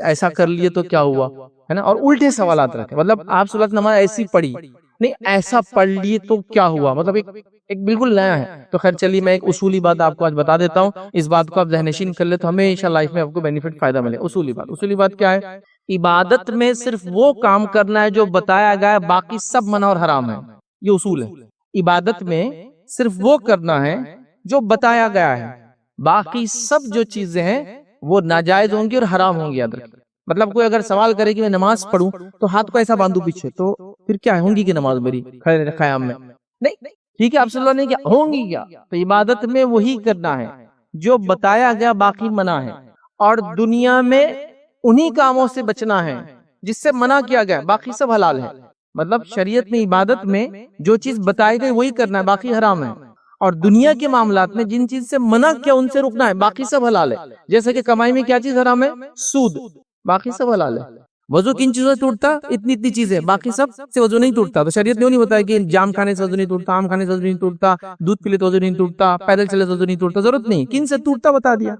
ایسا کر لیے تو کیا ہوا ہے نا. اور الٹے سوالات رکھے, مطلب آپ صلی اللہ علیہ وسلم نماز ایسی پڑھی نہیں, ایسا پڑھ لیے تو کیا ہوا, مطلب ایک بالکل نیا ہے. تو خیر چلیے میں ایک اصولی بات آپ کو آج بتا دیتا ہوں, اس بات کو آپ ذہن نشین کر لیں تو ہمیشہ لائف میں آپ کو بینیفٹ فائدہ ملے. اصولی بات کیا ہے, عبادت میں صرف وہ کام کرنا ہے جو بتایا گیا ہے, باقی سب منع اور حرام ہے. یہ اصول ہے. عبادت میں صرف وہ کرنا ہے جو بتایا گیا ہے, باقی سب جو چیزیں ہیں وہ ناجائز ہوں گی اور حرام ہوں گی. یاد رکھیں, مطلب کوئی اگر سوال کرے کہ میں نماز پڑھوں تو ہاتھ کو ایسا باندھوں پیچھے, تو پھر کیا ہوں گی کہ نماز میری کھڑے قیام میں نہیں, ٹھیک ہے آپ صلی اللہ نے کیا ہوں گی کیا. تو عبادت میں وہی کرنا ہے جو بتایا گیا, باقی منع ہے. اور دنیا میں انہی کاموں سے بچنا ہے جس سے منع کیا گیا, باقی سب حلال ہے. مطلب شریعت میں عبادت میں جو چیز بتائی گئی وہی کرنا ہے, باقی حرام ہے. اور دنیا کے معاملات میں جن چیز سے منع کیا ان سے رکنا ہے, باقی سب حلال ہے. جیسے کہ کمائی میں کیا چیز حرام ہے, سود, باقی سب حلال ہے. وضو کن چیزوں سے ٹوٹتا, اتنی چیزیں, باقی سب سے وضو نہیں ٹوٹتا. تو شریعت نے نہیں بتایا کہ جام کھانے سے وضو نہیں ٹوٹتا, آم کھانے سے وضو نہیں ٹوٹتا, دودھ پی لے تو وضو نہیں ٹوٹتا, پیدل چلے تو وضو نہیں ٹوٹتا. ضرورت نہیں, کن سے ٹوٹتا بتا دیا,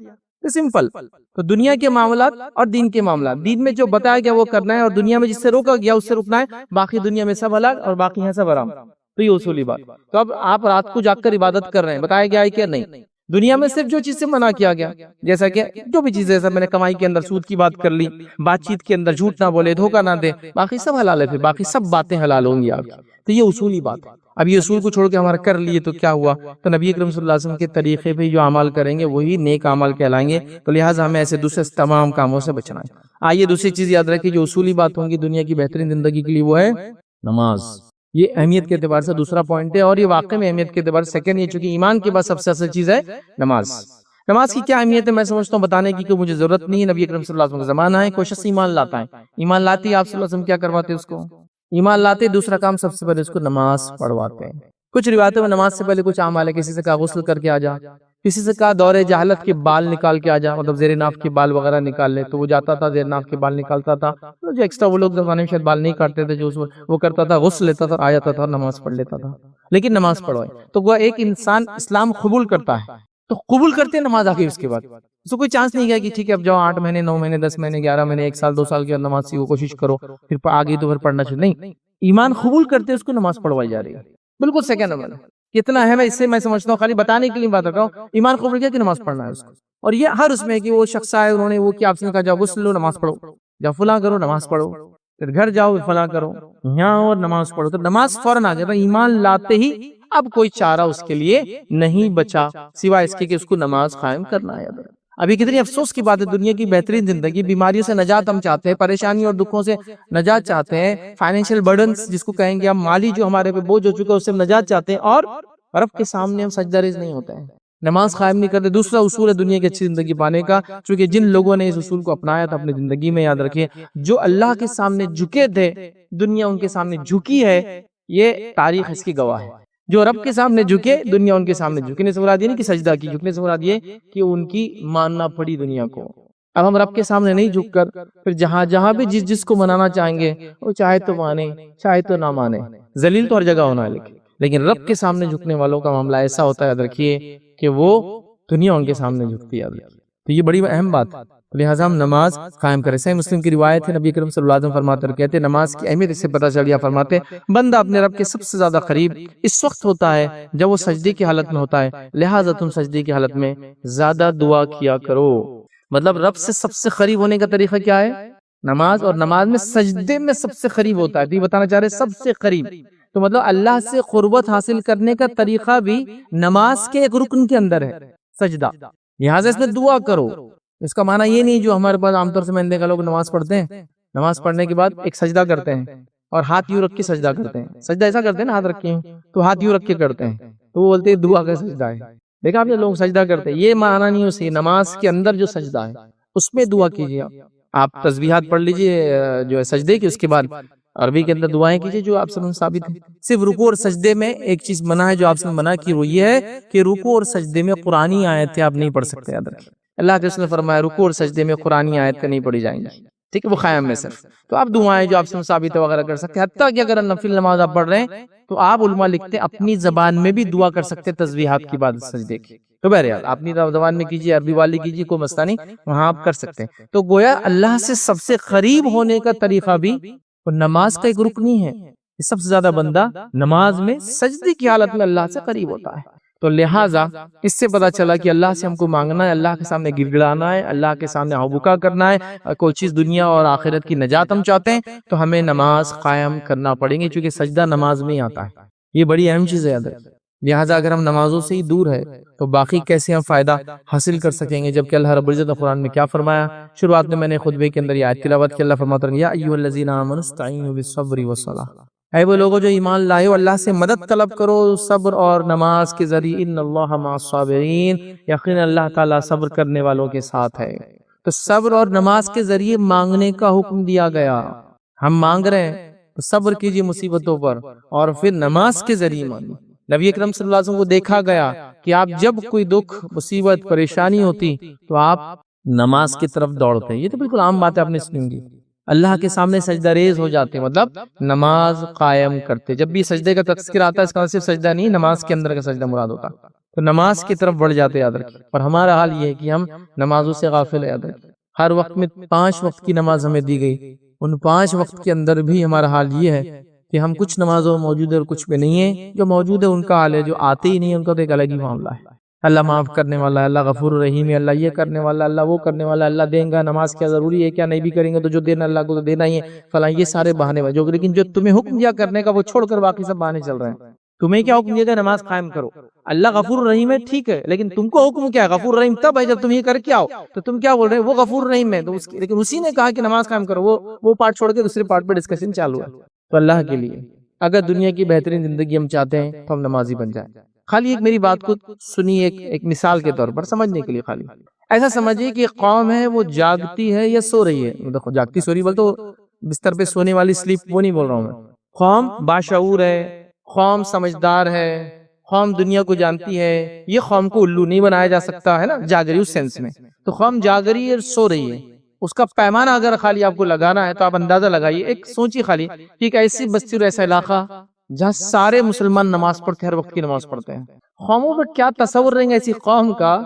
سمپل. تو دنیا کے معاملات اور دین کے معاملات, دین میں جو بتایا گیا وہ کرنا ہے اور دنیا میں جس سے روکا گیا اس سے رکنا ہے, باقی دنیا میں سب حلال اور باقی ہے سب حرام. تو یہ اصولی بات. تو اب آپ رات کو جاگ کر عبادت کر رہے ہیں, بتایا گیا ہے کہ نہیں. دنیا میں صرف جو چیز سے منع کیا گیا, جیسا کہ جو بھی چیزیں, میں نے کمائی کے اندر سود کی بات کر لی, بات چیت کے اندر جھوٹ نہ بولے, دھوکہ نہ دے, باقی سب حلال ہے, پھر باقی سب باتیں حلال ہوں گی آپ کی. تو یہ اصولی بات ہے. اب یہ اصول کو چھوڑ کے ہمارا کر لیے تو کیا ہوا, تو نبی اکرم صلی اللہ علیہ وسلم کے طریقے پہ جو اعمال کریں گے وہی نیک اعمال کہلائیں گے. تو لہٰذا ہمیں ایسے دوسرے تمام کاموں سے بچنا ہے. آئیے دوسری چیز یاد رکھیں, جو اصولی بات ہوں گی دنیا کی بہترین زندگی کے لیے, وہ ہے نماز. یہ اہمیت کے اعتبار سے دوسرا پوائنٹ ہے, اور یہ واقع میں اہمیت کے اعتبار سے سیکنڈ ہے, چونکہ ایمان کے بعد سب سے اصل چیز ہے نماز. نماز کی کیا اہمیت ہے میں سمجھتا ہوں بتانے کی کوئی مجھے ضرورت نہیں ہے. نبی اکرم صلی اللہ علیہ وسلم کا زمانہ ہے, کوئی شخص ایمان لاتا ہے, ایمان لاتے ہی آپ صلی اللہ علیہ وسلم کیا کرواتے اس کو, ایمان لاتے دوسرا کام سب سے پہلے اس کو نماز پڑھواتے ہیں. کچھ روایتوں میں نماز سے پہلے کچھ اعمال ہے, کسی سے کہا غسل کر کے آ جا, کسی سے کہا دور جہالت کے بال نکال کے آ جا, مطلب زیر ناف کے بال وغیرہ نکال لے, تو وہ جاتا تھا زیر ناف کے بال نکالتا تھا. جو ایکسٹرا وہ لوگ زمانے میں شاید بال نہیں کاٹتے تھے, جو وہ کرتا تھا غسل لیتا تھا, آ جاتا تھا, نماز پڑھ لیتا تھا. لیکن نماز پڑھوائے تو وہ ایک انسان اسلام قبول کرتا ہے, تو قبول کرتے ہیں نماز آگے, اس کے بعد اس کو کوئی چانس نہیں گیا کہ ٹھیک ہے اب جاؤ 8 مہینے 9 مہینے 10 مہینے 11 مہینے 1 سال 2 سال کی نماز سیکھو, کوشش کرو, پھر آگے تو پھر پڑھنا چاہیے. نہیں, ایمان قبول کرتے اس کو نماز پڑھوائی جا رہی ہے. بالکل سیکنڈ نمبر کتنا ہے, میں اس سے میں سمجھتا ہوں خالی بتانے کے لیے بات کر رہا ہوں. ایمان قبول کیا کہ نماز پڑھنا ہے اس کو, اور یہ ہر اس میں کہ وہ شخص آئے, انہوں نے وہ کیا آپ نے کہا جاؤ غسل لو نماز پڑھو, جاؤ فلاں کرو نماز پڑھو, پھر گھر جاؤ فلاں کرو, یہاں اور نماز پڑھو, تو نماز فوراً آ گیا. ایمان لاتے ہی اب کوئی چارہ اس کے لیے نہیں بچا سوائے اس کے کہ اس کو نماز قائم کرنا ہے۔ ابھی کتنی افسوس کی بات ہے، دنیا کی بہترین زندگی، بیماریوں سے نجات ہم چاہتے ہیں، پریشانیوں اور دکھوں سے نجات چاہتے ہیں، فائنینشیل برڈنز جس کو کہیں گے ہم، مالی جو ہمارے پہ بوجھ ہو چکا ہے اس سے نجات چاہتے ہیں، اور رب کے سامنے ہم سجدہ ریز نہیں ہوتے ہیں، نماز قائم نہیں کرتے۔ دوسرا اصول ہے دنیا کی اچھی زندگی پانے کا، چونکہ جن لوگوں نے اس اصول کو اپنایا تھا اپنی زندگی میں، یاد رکھیے جو اللہ کے سامنے جھکے تھے دنیا ان کے سامنے جھکی ہے، یہ تاریخ اس کی گواہ ہے۔ جو رب کے سامنے جھکے دنیا ان کے سامنے جھکنے سے مراد یہ نہیں کہ سجدہ کی، جھکنے سے مراد یہ کہ ان کی ماننا پڑی دنیا کو۔ اب ہم رب کے سامنے نہیں جھک کر پھر جہاں جہاں بھی جس کو منانا چاہیں گے وہ چاہے تو مانے چاہے تو نہ مانے، ذلیل تو ہر جگہ ہونا ہے، لیکن رب کے سامنے جھکنے والوں کا معاملہ ایسا ہوتا ہے، یاد رکھیے کہ وہ دنیا ان کے سامنے جھکتی ہے۔ تو یہ بڑی اہم بات ہے، لہٰذا ہم نماز قائم کریں۔ صحیح مسلم کی روایت ہے، نبی کریم صلی اللہ علیہ وسلم فرماتے اور کہتے ہیں نماز کی اہمیت اس سے پتہ چل گیا، فرماتے بندہ اپنے رب کے سب سے زیادہ قریب اس وقت ہوتا ہے جب وہ سجدے کی حالت میں ہوتا ہے، لہٰذا تم سجدے کی حالت میں زیادہ دعا کیا کرو۔ مطلب رب سے سب سے قریب ہونے کا طریقہ کیا ہے؟ نماز، اور نماز میں سجدے میں سب سے قریب ہوتا ہے، تو یہ بتانا چاہ رہے سب سے قریب، تو مطلب اللہ سے قربت حاصل کرنے کا طریقہ بھی نماز کے ایک رکن کے اندر ہے، سجدہ، لہٰذا اس میں دعا کرو۔ اس کا معنی یہ نہیں جو ہمارے پاس عام طور سے میں نے دیکھا لوگ نماز پڑھتے ہیں، نماز پڑھنے کے بعد ایک سجدہ کرتے ہیں اور ہاتھ یوں رکھ کے سجدہ کرتے ہیں، سجدہ ایسا کرتے ہیں نا، ہاتھ رکھے ہیں تو ہاتھ یوں رکھ کے کرتے ہیں، تو وہ بولتے ہیں دعا کا سجدہ ہے۔ دیکھا آپ یہ لوگ سجدہ کرتے ہیں، یہ معنی نہیں اسی نماز کے اندر جو سجدہ ہے اس میں دعا کیجیے۔ آپ تسبیحات پڑھ لیجئے جو ہے سجدے کی، اس کے بعد عربی کے اندر دعائیں کیجئے جو آپ سے ثابت ہے۔ صرف رکوع اور سجدے میں ایک چیز منع ہے جو آپ سے منع کی، وہ یہ ہے کہ رکوع اور سجدے میں قرآنی آیتیں آپ نہیں پڑھ سکتے، یاد رکھیں اللہ کے رسول نے فرمایا رکوع اور سجدے میں قرآنی آیتیں نہیں پڑھی جائیں گی، ٹھیک ہے، وہ قیام میں صرف۔ تو آپ دعائیں جو آپ سے ثابت ہے وغیرہ کر سکتے ہیں، حتیٰ کہ اگر نفل نماز آپ پڑھ رہے ہیں تو آپ علماء لکھتے ہیں اپنی زبان میں بھی دعا کر سکتے ہیں تسبیحات کی بعد سجدے کی، تو بہرحال اپنی زبان میں کیجیے، عربی والی کیجیے، کوئی مسئلہ نہیں، وہاں آپ کر سکتے ہیں۔ تو گویا اللہ سے سب سے قریب ہونے کا طریقہ بھی نماز کا ایک رکنی ہے، سب سے زیادہ بندہ نماز میں سجدے کی حالت میں اللہ سے قریب ہوتا ہے۔ تو لہٰذا اس سے پتہ چلا کہ اللہ سے ہم کو مانگنا ہے، اللہ کے سامنے گر گڑانا ہے، اللہ کے سامنے ہبکا کرنا ہے، کوئی چیز دنیا اور آخرت کی نجات ہم چاہتے ہیں تو ہمیں نماز قائم کرنا پڑیں گے، چونکہ سجدہ نماز میں ہی آتا ہے، یہ بڑی اہم چیز ہے یاد رکھیں۔ لہٰذا اگر ہم نمازوں سے ہی دور ہے تو باقی کیسے ہم فائدہ حاصل کر سکیں گے، جبکہ اللہ رب العزت قرآن میں کیا فرمایا؟ شروعات میں نے خطبے کے اندر یہ آیت تلاوت کی، اللہ فرماتا ہے یا ایھا الذین آمنوا استعینوا بالصبر والصلاۃ، اے وہ لوگوں جو ایمان لائے ہو اللہ سے مدد طلب کرو صبر اور نماز کے ذریعے، ان اللہ مع الصابرین، یقینا اللہ تعالیٰ صبر کرنے والوں کے ساتھ ہے۔ تو صبر اور نماز کے ذریعے مانگنے کا حکم دیا گیا، ہم مانگ رہے ہیں تو صبر کیجیے مصیبتوں پر اور پھر نماز کے ذریعے مانگیے۔ نبی اکرم صلی اللہ علیہ وسلم کو دیکھا گیا کہ آپ جب کوئی دکھ مصیبت پریشانی ہوتی تو آپ نماز کی طرف دوڑتے ہیں، یہ تو بالکل عام بات ہے، آپ نے سنی ہوگی، اللہ کے سامنے سجدہ ریز ہو جاتے، مطلب نماز قائم کرتے۔ جب بھی سجدے کا تذکر آتا ہے اس کا صرف سجدہ نہیں، نماز کے اندر کا سجدہ مراد ہوتا، تو نماز کی طرف بڑھ جاتے، یاد رکھیں۔ اور ہمارا حال یہ ہے کہ ہم نمازوں سے غافل ہے، یاد رکھیں۔ ہر وقت میں 5 وقت کی نماز ہمیں دی گئی، ان 5 وقت کے اندر بھی ہمارا حال یہ ہے کہ ہم کچھ نمازوں میں موجود ہے اور کچھ میں نہیں ہے، جو موجود ہے ان کا حال ہے، جو آتے ہی نہیں ان کا تو ایک الگ ہی معاملہ ہے۔ اللہ معاف کرنے والا ہے، اللہ غفور رحیم ہے، اللہ یہ کرنے والا، اللہ وہ کرنے والا، اللہ دیں گا، نماز کیا ضروری ہے کیا، نہیں بھی کریں گے تو جو دینا اللہ کو تو دینا ہی ہے، فلاں، یہ سارے بہانے جو، لیکن جو تمہیں حکم دیا کرنے کا وہ چھوڑ کر باقی سب بہانے چل رہے ہیں۔ تمہیں کیا حکم دیا گیا؟ نماز قائم کرو۔ اللہ غفور رحیم ہے، ٹھیک ہے، لیکن تم کو حکم کیا ہے؟ غفور رحیم تب ہے جب تم یہ کر کے آؤ، تو تم کیا بول رہے ہیں؟ وہ غفور رحیم ہے، تو لیکن اسی نے کہا کہ نماز قائم کرو، وہ پارٹ چھوڑ کے دوسرے پارٹ پہ ڈسکشن چالو ہے۔ تو اللہ کے لیے اگر دنیا کی بہترین زندگی ہم چاہتے ہیں تو ہم نمازی بن جائیں۔ خالی ایک میری بات کو سنیے، ایک مثال کے طور پر سمجھنے کے لیے، خالی ایسا سمجھیے کہ قوم ہے وہ جاگتی ہے یا سو رہی ہے، دیکھو جاگتی سو رہی بول تو بستر پہ سونے والی سلیپ وہ نہیں بول رہا ہوں میں، قوم باشعور ہے، قوم سمجھدار ہے، قوم دنیا کو جانتی ہے، یہ قوم کو الو نہیں بنایا جا سکتا ہے نا، جاگ رہی اس سینس میں، تو قوم جاگ رہی ہے اور سو رہی ہے، اس کا پیمانہ اگر خالی آپ کو لگانا ہے تو آپ اندازہ لگائیے، ایک سوچی خالی کہ ایک ایسی بستی اور ایسا علاقہ جہاں سارے مسلمان نماز پڑھتے ہیں، ہر وقت کی نماز پڑھتے ہیں، قوموں پر کیا تصور رہیں گے ایسی قوم کا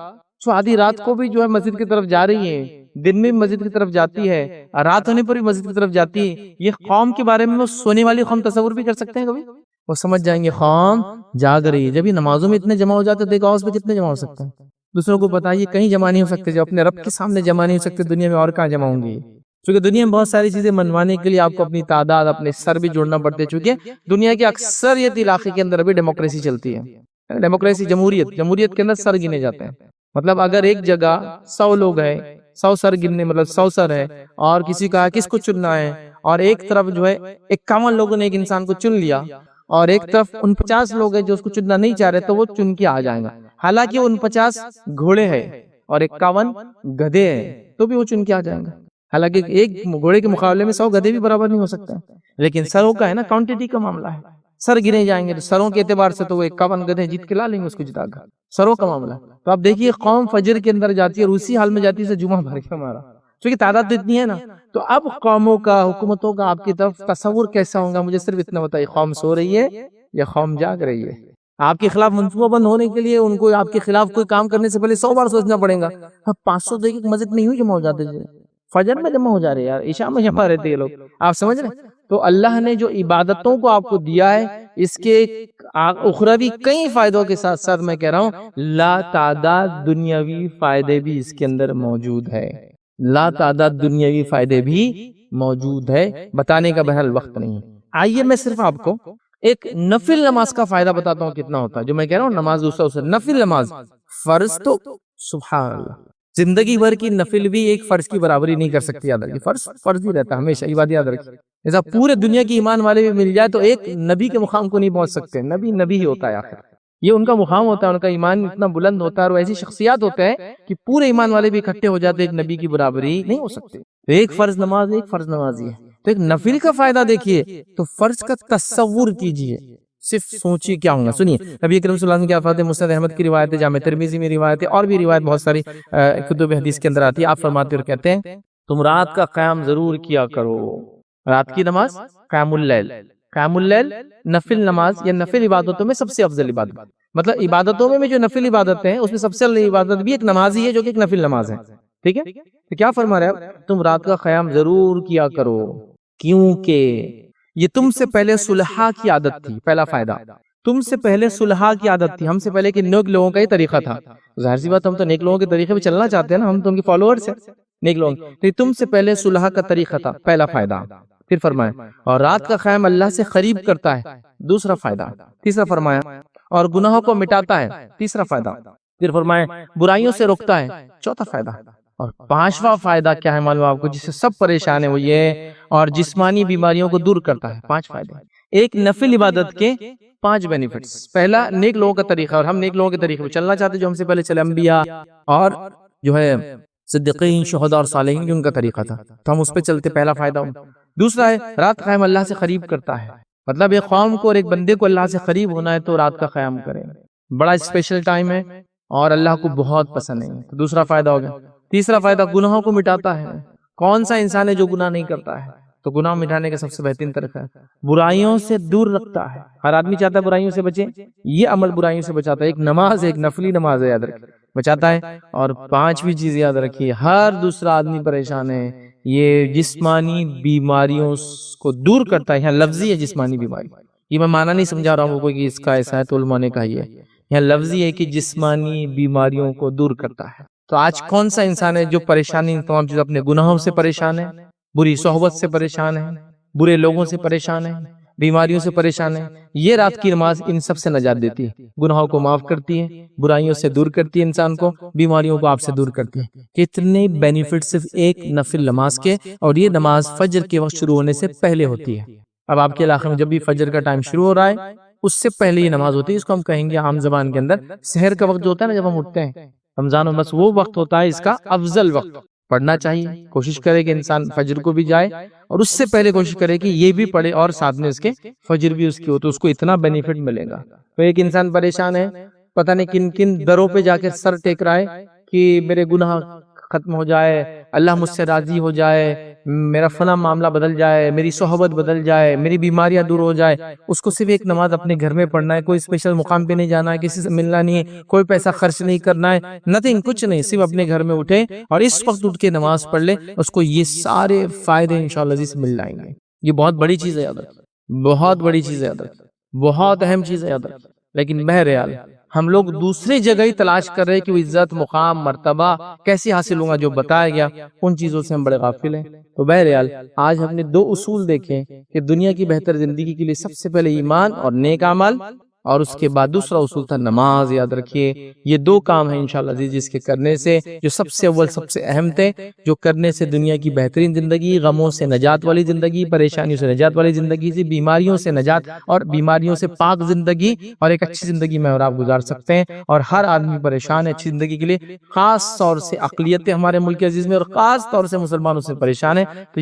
جو آدھی رات کو بھی جو ہے مسجد کی طرف جا رہی ہے، دن میں بھی مسجد کی طرف جاتی ہے، رات ہونے پر بھی مسجد کی طرف جاتی ہے، یہ قوم کے بارے میں وہ سونے والی قوم تصور بھی کر سکتے ہیں کبھی؟ وہ سمجھ جائیں گے قوم جاگ رہی ہے۔ جب یہ نمازوں میں اتنے جمع ہو جاتے دیکھو اس پہ کتنے جمع ہو سکتے ہیں، دوسروں کو بتائیے کہیں جمع نہیں ہو سکتے، جو اپنے رب کے سامنے جمع نہیں ہو سکتے دنیا میں اور کہاں جمع ہوں گے؟ چونکہ دنیا میں بہت ساری چیزیں منوانے کے لیے آپ کو اپنی تعداد، اپنے سر بھی جوڑنا پڑتے، چونکہ دنیا کے اکثریت علاقے کے اندر ابھی ڈیموکریسی چلتی ہے، ڈیموکریسی جمہوریت کے اندر سر گنے جاتے ہیں۔ مطلب اگر ایک جگہ 100 لوگ ہیں، 100 سر گننے، مطلب 100 سر ہے، اور کسی کا کس کو چننا ہے، اور ایک طرف جو ہے 51 لوگوں نے ایک انسان کو چن لیا، اور ایک طرف 49 لوگ ہیں جو اس کو چننا نہیں چاہ رہے، تو وہ چن کے آ جائیں گا، حالانکہ 49 گھوڑے ہیں اور 51 گدھے ہیں، تو بھی وہ چن کے آ جائیں گا۔ حالانکہ ایک گھوڑے کے مقابلے میں 100 گدھے بھی برابر نہیں ہو سکتا ہے، لیکن سروں کا ہے نا، کوانٹٹی کا معاملہ ہے، سر گنے جائیں گے تو سروں کے اعتبار سے تو وہ 51 گدھے جیت کے لا لیں گے اس کو جتا کر، سروں کا معاملہ ہے۔ تو آپ دیکھیے قوم فجر کے اندر جاتی ہے اور اسی حال میں جاتی ہے سے جمعہ بھر کے ہمارا، چونکہ تعداد تو اتنی ہے نا۔ تو اب قوموں کا، حکومتوں کا آپ کی طرف تصور کیسا ہوگا؟ مجھے صرف اتنا بتائیے، قوم سو رہی ہے یا قوم جاگ رہی ہے؟ آپ کے خلاف منصوبہ بند ہونے کے لیے ان کو آپ کے خلاف کوئی کام کرنے سے پہلے 100 بار سوچنا پڑے گا۔ 500 دیکھیں مسجد میں یوں جمع ہو جاتے تھے، فجر میں جمع ہو جا رہے یار، عشاء میں جمع رہتے یہ لوگ، آپ سمجھ رہے ہیں؟ تو اللہ نے جو عبادتوں کو آپ کو دیا ہے، اس کے اخروی کئی فائدوں کے ساتھ ساتھ میں کہہ رہا ہوں لا تعداد دنیاوی فائدے بھی اس کے اندر موجود ہے، لا تعداد دنیاوی فائدے بھی موجود ہے، بتانے کا بہرحال وقت نہیں ہے۔ آئیے میں صرف آپ کو ایک نفل نماز کا فائدہ بتاتا ہوں کتنا ہوتا ہے، جو میں کہہ رہا ہوں نماز دوسرا اسے نفل نماز، فرض تو سبحان اللہ زندگی بھر کی نفل بھی ایک فرض کی برابری نہیں کر سکتی، یاد رکھیے، فرض ہی رہتا ہے ہمیشہ، یہ بات یاد رکھیے۔ ایسا پورے دنیا کی ایمان والے بھی مل جائے تو ایک نبی کے مقام کو نہیں پہنچ سکتے، نبی ہی ہوتا ہے آخر، یہ ان کا مقام ہوتا ہے، ان کا ایمان اتنا بلند ہوتا ہے، اور ایسی شخصیات ہوتے ہیں کہ پورے ایمان والے بھی اکٹھے ہو جاتے، ایک نبی کی برابری نہیں ہو سکتے۔ تو ایک فرض نمازی ہے، تو ایک نفل کا فائدہ دیکھیے، تو فرض کا تصور کیجئے، صرف سوچیے کیا ہوگا۔ سنیے نبی کریم صلی اللہ علیہ وسلم کی الفاظ، مسند احمد کی روایت ہے، جامع ترمذی میں روایت ہے، اور بھی روایت بہت ساری کتب حدیث کے اندر آتی ہے۔ آپ فرماتے اور کہتے ہیں تم رات کا قیام ضرور کیا کرو، رات کی نماز قیام اللیل نفل نماز یا نفل عبادتوں میں سب سے افضل عبادت، مطلب عبادتوں میں جو نفل عبادتیں ہیں اس میں سب سے افضل عبادت بھی ایک نماز ہی ہے جو کہ ایک نفل نماز ہے، ٹھیک ہے؟ تو کیا فرما رہے ہیں؟ تم رات کا قیام ضرور کیا کرو، کیونکہ یہ تم سے پہلے صلحاء کی عادت تھی۔ پہلا فائدہ، تم سے پہلے صلحاء کی عادت تھی، ہم سے پہلے کہ نیک لوگوں کا ہی طریقہ تھا۔ ظاہر سی بات، ہم تو نیک لوگوں کے طریقے پہ چلنا چاہتے ہیں نا، ہم تو ان کے فالوورز ہیں نیک لوگ، تو تم سے پہلے صلحاء کا طریقہ تھا، پہلا فائدہ۔ پھر فرمایا اور رات کا قیام اللہ سے قریب کرتا ہے، دوسرا فائدہ۔ تیسرا فرمایا اور گناہوں کو مٹاتا ہے، تیسرا فائدہ۔ پھر فرمایا برائیوں سے روکتا ہے، چوتھا فائدہ۔ اور پانچواں فائدہ کیا ہے معلوم آپ کو؟ جس سے سب پریشان ہیں وہ یہ، اور جسمانی بیماریوں کو دور کرتا ہے۔ 5 فائدے، ایک نفل عبادت کے 5 بینیفٹس۔ پہلا، نیک لوگوں کا طریقہ، اور ہم نیک لوگوں کے طریقے پہ چلنا چاہتے جو ہم سے پہلے چلے، انبیاء اور جو ہے صدیقین، شہداء اور صالحین کی ان کا طریقہ تھا، تو ہم اس پہ چلتے، پہلا فائدہ۔ دوسرا ہے رات قیام اللہ سے قریب کرتا ہے، مطلب ایک قوم کو اور ایک بندے کو اللہ سے قریب ہونا ہے تو رات کا قیام کریں، بڑا اسپیشل ٹائم ہے اور اللہ کو بہت پسند ہے، تو دوسرا فائدہ ہو گیا۔ تیسرا فائدہ، گناہوں کو مٹاتا ہے۔ کون سا انسان ہے جو گناہ نہیں کرتا ہے؟ تو گناہ مٹانے کا سب سے بہترین طریقہ ہے، برائیوں سے دور رکھتا ہے۔ ہر آدمی چاہتا ہے برائیوں سے بچے، یہ عمل برائیوں سے بچاتا ہے، ایک نماز، ایک نفلی نماز ہے، یاد رکھیں، بچاتا ہے۔ اور 5ویں چیز یاد رکھیے، ہر دوسرا آدمی پریشان ہے، یہ جسمانی بیماریوں کو دور کرتا ہے۔ یہاں لفظی ہے جسمانی بیماری، یہ میں معنی نہیں سمجھا رہا ہوں کوئی کہ اس کا ایسا ہے تو علماء نے کہا یہ، یہاں لفظی ہے کہ جسمانی بیماریوں کو دور کرتا ہے۔ تو آج کون سا انسان ہے جو پریشانی، تمام چیز، اپنے گناہوں سے پریشان ہے، بری صحبت سے پریشان ہے، برے لوگوں سے پریشان ہے، بیماریوں سے پریشان ہے؟ یہ رات کی نماز ان سب سے نجات دیتی ہے، گناہوں کو معاف کرتی ہے، برائیوں سے دور کرتی ہے انسان کو، بیماریوں کو آپ سے دور کرتی ہے۔ کتنے بینیفٹ صرف ایک نفل نماز کے، اور یہ نماز فجر کے وقت شروع ہونے سے پہلے ہوتی ہے۔ اب آپ کے علاقے میں جب بھی فجر کا ٹائم شروع ہو رہا ہے اس سے پہلے یہ نماز ہوتی ہے، اس کو ہم کہیں گے عام زبان کے اندر سحر کا وقت جو ہوتا ہے نا، جب ہم اٹھتے ہیں رمضان میں، بس وہ وقت ہوتا ہے اس کا افضل وقت، پڑھنا چاہیے، کوشش کرے کہ انسان فجر کو بھی جائے اور اس سے پہلے کوشش کرے کہ یہ بھی پڑھے اور ساتھ میں اس کے فجر بھی اس کی ہو، تو اس کو اتنا بینیفٹ ملے گا۔ تو ایک انسان پریشان ہے، پتہ نہیں کن کن دروں پہ جا کے سر ٹیک رہا ہے کہ میرے گناہ ختم ہو جائے، اللہ مجھ سے راضی ہو جائے، میرا فلاں معاملہ بدل جائے، میری صحبت بدل جائے، میری بیماریاں دور ہو جائے، اس کو صرف ایک نماز اپنے گھر میں پڑھنا ہے، کوئی اسپیشل مقام پہ نہیں جانا ہے، کسی سے ملنا نہیں ہے، کوئی پیسہ خرچ نہیں کرنا ہے، نتھنگ، کچھ نہیں، صرف اپنے گھر میں اٹھے اور اس وقت اٹھ کے نماز پڑھ لے، اس کو یہ سارے فائدے انشاءاللہ عزیز مل جائیں گے۔ یہ بہت بڑی چیز ہے، یاد رکھیں، بہت بڑی چیز ہے، یاد رکھیں، بہت اہم چیز ہے، یاد رکھیں۔ لیکن بہرحال ہم لوگ دوسری جگہ ہی تلاش کر رہے ہیں کہ وہ عزت، مقام، مرتبہ کیسے حاصل ہوگا، جو بتایا گیا ان چیزوں سے ہم بڑے غافل ہیں۔ تو بہرحال آج ہم نے 2 اصول دیکھے کہ دنیا کی بہتر زندگی کے لیے سب سے پہلے ایمان اور نیک عمل، اور اس کے بعد دوسرا اصول تھا نماز۔ یاد رکھیے یہ 2 کام ہیں انشاءاللہ عزیز، جس کے کرنے سے جو سب سے اول سب سے اہم تھے، جو کرنے سے دنیا کی بہترین زندگی، غموں سے نجات والی زندگی، پریشانیوں سے نجات والی زندگی، سے بیماریوں سے نجات اور بیماریوں سے پاک زندگی اور ایک اچھی زندگی میں اور آپ گزار سکتے ہیں۔ اور ہر آدمی پریشان ہے اچھی زندگی کے لیے، خاص طور سے اقلیتیں ہمارے ملک عزیز میں اور خاص طور سے مسلمانوں سے پریشان ہیں۔ تو